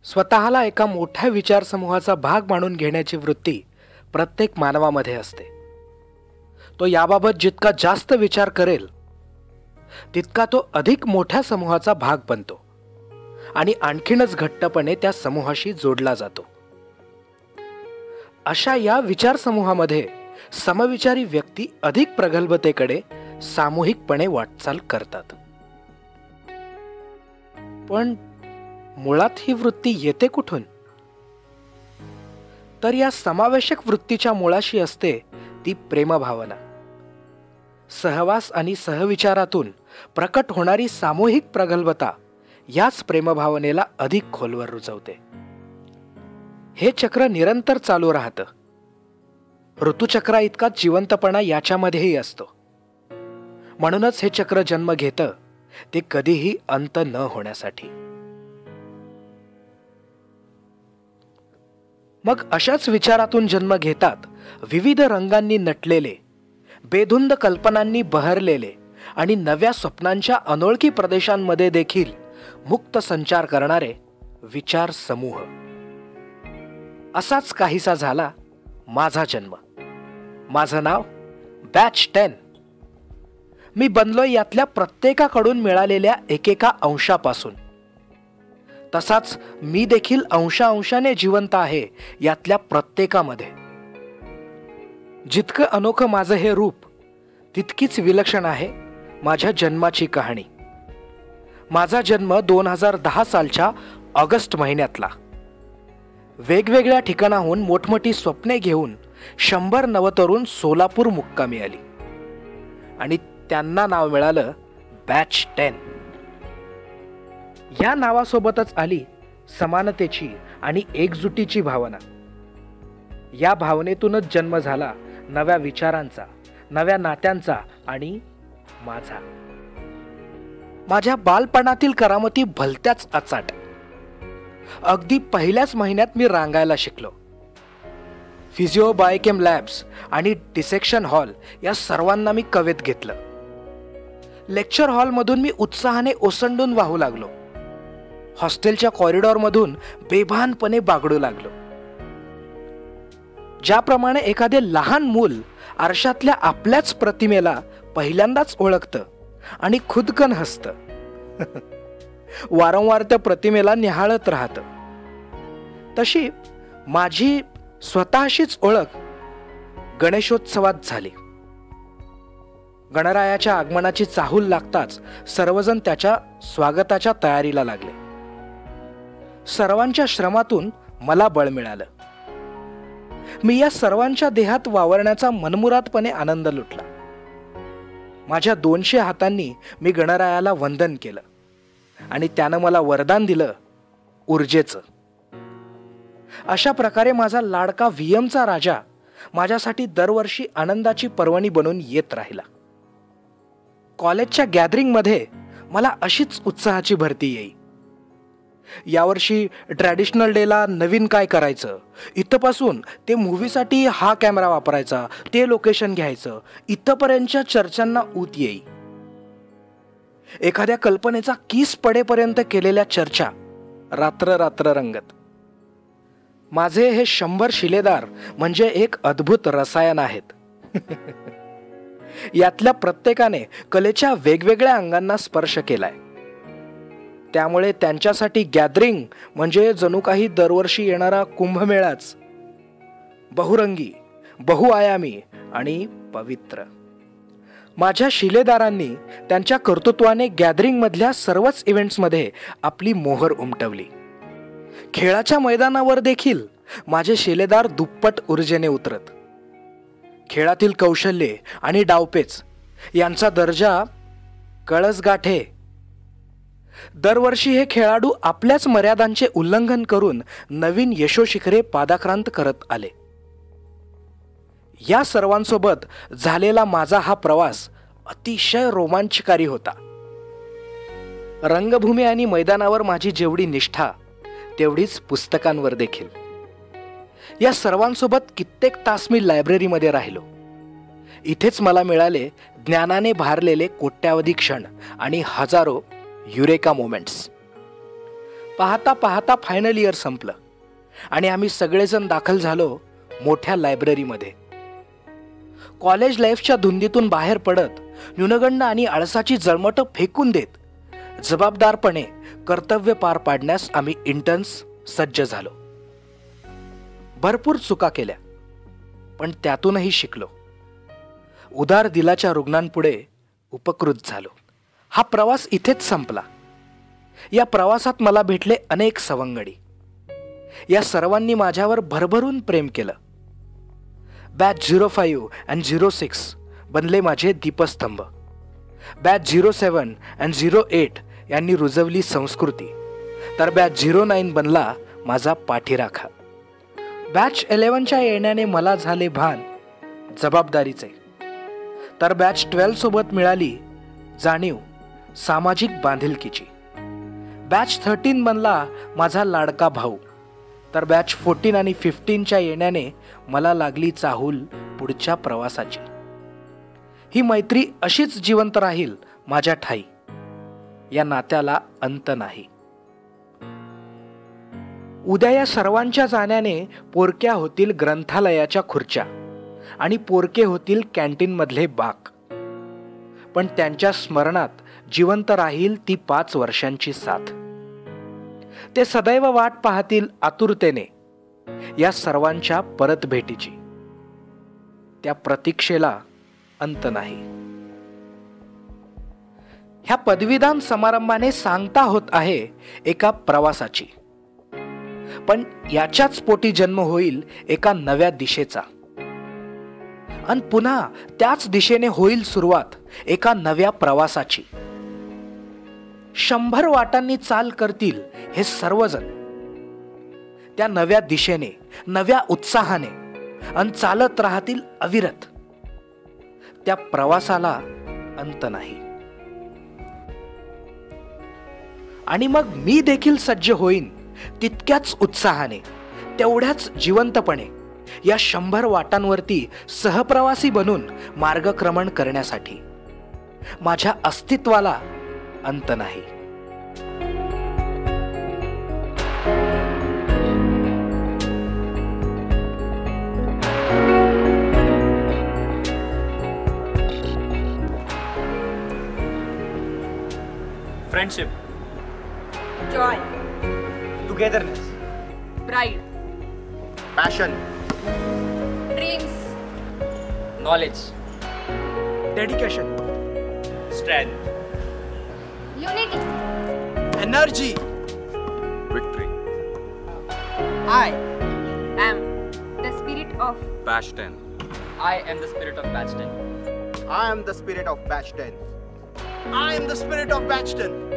स्वतःला एका मोठ्या विचारसमूहाचा भाग मानून घेण्याची वृत्ती प्रत्येक मानवामध्ये असते. तो याबाबत जितका जास्त विचार करेल तितका तो अधिक मोठ्या समूहाचा भाग बनतो आणि आणखीनच घट्टपणे त्या समूहाशी जोडला जातो. अशा या विचारसमूहामध्ये समविचारी व्यक्ती अधिक प्रगल्भतेकडे सामूहिकपणे वाटचाल करतात. पण मुळात ही वृत्ती येते कुठून? तर या समावेशक वृत्तीच्या मुळाशी असते ती प्रेमभावना. सहवास आणि सहविचारातून प्रकट होणारी सामूहिक प्रगल्भता याच प्रेमभावनेला अधिक खोलवर रुजवते. हे चक्र निरंतर चालू राहतं. ऋतुचक्रा इतका जिवंतपणा याच्यामध्येही असतो. म्हणूनच हे चक्र जन्म घेतं ते कधीही अंत न होण्यासाठी. मग अशाच विचारातून जन्म घेतात विविध रंगांनी नटलेले, बेधुंद कल्पनांनी बहरलेले आणि नव्या स्वप्नांच्या अनोळखी प्रदेशांमध्ये देखील मुक्त संचार करणारे विचार समूह. असाच काहीसा झाला माझा जन्म. माझं नाव बॅच 10. मी बनलोय यातल्या प्रत्येकाकडून मिळालेल्या एकेका अंशापासून. तसाच मी देखील अंशाने जिवंत आहे यातल्या प्रत्येकामध्ये. जितकं अनोखं माझं हे रूप तितकीच विलक्षण आहे माझ्या जन्माची कहाणी. माझा जन्म 2010 सालच्या ऑगस्ट महिन्यातला. वेगवेगळ्या ठिकाणाहून मोठमोठी स्वप्ने घेऊन 100 नवतरुण सोलापूर मुक्कामी आली आणि त्यांना नाव मिळालं बॅच 10. या नावासोबतच आली समानतेची आणि एकजुटीची भावना. या भावनेतूनच जन्म झाला नव्या विचारांचा, नव्या नात्यांचा आणि माझा. माझ्या बालपणातील करामती भलत्याच अचाट. अगदी पहिल्याच महिन्यात मी रांगायला शिकलो. फिजिओ बायोकेम लॅब्स आणि डिसेक्शन हॉल या सर्वांना मी कवेत घेतलं. लेक्चर हॉलमधून मी उत्साहाने ओसंडून वाहू लागलो. हॉस्टेलच्या कॉरिडॉरमधून बेभानपणे बागडू लागलो. ज्याप्रमाणे एखादे लहान मूल आरशातल्या आपल्याच प्रतिमेला पहिल्यांदाच ओळखतं आणि खुदकन हसतं, वारंवार त्या प्रतिमेला निहाळत राहतं, तशी माझी स्वतःशीच ओळख गणेशोत्सवात झाली. गणरायाच्या आगमनाची चाहूल लागताच सर्वजण त्याच्या स्वागताच्या तयारीला लागले. सर्वांच्या श्रमातून मला बळ मिळालं. मी या सर्वांच्या देहात वावरण्याचा मनमुरादपणे आनंद लुटला. माझ्या 200 हातांनी मी गणरायाला वंदन केलं आणि त्यानं मला वरदान दिलं ऊर्जेचं. अशा प्रकारे माझा लाडका व्हीएमचा राजा माझ्यासाठी दरवर्षी आनंदाची पर्वणी बनून येत राहिला. कॉलेजच्या गॅदरिंगमध्ये मला अशीच उत्साहाची भरती येई. यावर्षी ट्रॅडिशनल डेला नवीन काय करायचं, इथपासून ते मूव्हीसाठी हा कॅमेरा वापरायचा, ते लोकेशन घ्यायचं, इथपर्यंतच्या चर्चांना ऊत येई. एखाद्या कल्पनेचा कीस पडेपर्यंत केलेल्या चर्चा रात्र रात्र रंगत. माझे हे 100 शिलेदार म्हणजे एक अद्भुत रसायन आहेत. यातल्या प्रत्येकाने कलेच्या वेगवेगळ्या अंगांना स्पर्श केलाय. त्यामुळे त्यांच्यासाठी गॅदरिंग म्हणजे जणू काही दरवर्षी येणारा कुंभमेळाच. बहुरंगी, बहुआयामी आणि पवित्र. माझ्या शिलेदारांनी त्यांच्या कर्तृत्वाने गॅदरिंगमधल्या सर्वच इव्हेंट्समध्ये आपली मोहर उमटवली. खेळाच्या मैदानावर देखील माझे शिलेदार दुप्पट ऊर्जेने उतरत. खेळातील कौशल्ये आणि डावपेच यांचा दर्जा कळसगाठे. दरवर्षी हे खेळाडू आपल्याच मर्यादांचे उल्लंघन करून नवीन यशोशिखरे पादाक्रांत करत आले. या सर्वांसोबत झालेला माझा हा प्रवास अतिशय रोमांचकारी होता. रंगभूमी आणि मैदानावर माझी जेवढी निष्ठा तेवढीच पुस्तकांवर देखील. या सर्वांसोबत कित्येक तास मी लायब्ररीमध्ये राहिलो. इथेच मला मिळाले ज्ञानाने भारलेले कोट्यावधी क्षण आणि हजारो युरेका मोमेंट्स. पाहता पाहता फायनल इयर संपलं आणि आम्ही सगळेजण दाखल झालो मोठ्या लायब्ररीमध्ये. कॉलेज लाईफच्या धुंदीतून बाहेर पडत न्यूनगंड आणि आळसाची जळमटं फेकून देत जबाबदारपणे कर्तव्य पार पाडण्यास आम्ही इंटर्न्स सज्ज झालो. भरपूर चुका केल्या, पण त्यातूनही शिकलो. उदार दिलाच्या रुग्णांपुढे उपकृत झालो. हा प्रवास इथेच संपला. या प्रवासात मला भेटले अनेक सवंगडी. या सर्वांनी माझ्यावर भरभरून प्रेम केलं. बॅच 05 आणि 06 बनले माझे दीपस्तंभ. बॅच 07 आणि 08 यांनी रुजवली संस्कृती, तर बॅच 09 बनला माझा पाठीराखा. बॅच 11च्या येण्याने मला झाले भान जबाबदारीचे, तर बॅच 12 सोबत मिळाली जाणीव सामाजिक बांधिलकीची. बॅच 13 बनला माझा लाडका भाऊ, तर बॅच 14 आणि 15च्या येण्याने मला लागली चाहूल पुढच्या प्रवासाची. ही मैत्री अशीच जिवंत राहील माझ्या ठाई. या नात्याला अंत नाही. उद्या या सर्वांच्या जाण्याने पोरक्या होतील ग्रंथालयाच्या खुर्च्या आणि पोरके होतील कॅन्टीन मधले बाक. पण त्यांच्या स्मरणात जिवंत राहील ती 5 वर्षांची साथ. ते सदैव वाट पाहतील आतुरतेने या सर्वांच्या परत भेटीची. त्या प्रतीक्षेला अंत नाही. ह्या पदवीदान समारंभाने सांगता होत आहे एका प्रवासाची, पण याच्याच पोटी जन्म होईल एका नव्या दिशेचा. आणि पुन्हा त्याच दिशेने होईल सुरुवात एका नव्या प्रवासाची. 100 वाटांनी चाल करतील हे सर्वजण त्या नव्या दिशेने, नव्या उत्साहाने, आणि चालत राहतील अविरत. त्या प्रवासाला अंत नाही. आणि मग मी देखील सज्ज होईन तितक्याच उत्साहाने, तेवढ्याच जिवंतपणे या 100 वाटांवरती सहप्रवासी बनून मार्गक्रमण करण्यासाठी. माझ्या अस्तित्वाला अंत नाही. Friendship, joy, togetherness, pride, passion, dreams, knowledge, dedication, strength, unity. energy, victory. I am the spirit of Batch 10. I am the spirit of batch 10. I am the spirit of Batch 10. I am the spirit of Batch 10.